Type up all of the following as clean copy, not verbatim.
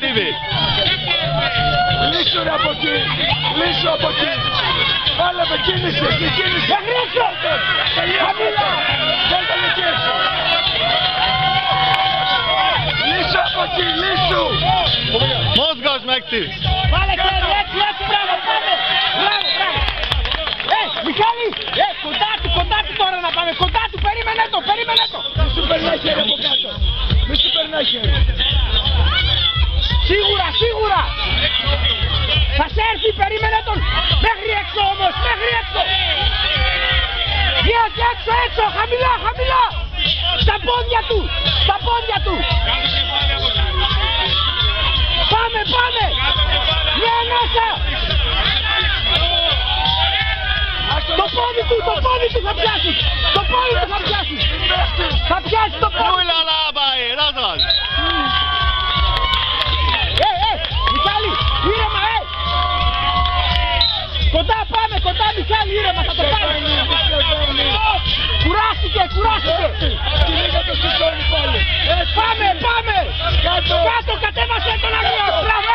Τίμη. Λύσου ρε από εκεί. Λύσου από εκεί. Βάλε με κίνηση. Κίνηση. Μέχρι έξω. Χαμηλά. Δεν τον εκεί έξω. Λύσου από εκεί. Λύσου. Μόσγος μέχρι. Βάλε χέρι, έτσι, μπράβο, πάμε. Μπράβο. Μιχάλη, κοντά του τώρα να πάμε, κοντά του, περίμενε το. Μη σου περνάει χέρι από κάτω. Μη σου περνάει χέρι. Σίγουρα. Θα σε έρθει, περίμενε τον. Μέχρι έξω όμως, μέχρι έξω. Βγες έξω, χαμηλά. Στα πόδια του. Πάμε. Μια ανάσα. Το πόδι του θα πιάσει. Θα πιάσει το πόδι. Ούλα λάμπαε, ράζον. Μιχάλη, ήρεμα, Κοντά, Μιχάλη, ήρεμα, θα το πάρει. Κουράστηκε. Κινήκα το σηκώνει πάλι. Πάμε. Κάτω, κατέβασε τον αγνό. Μπράβο,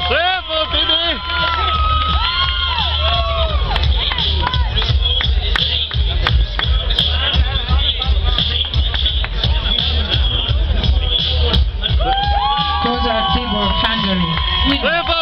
Σέφο, Τίμη. Koza Tibor Hungary. Σέφο,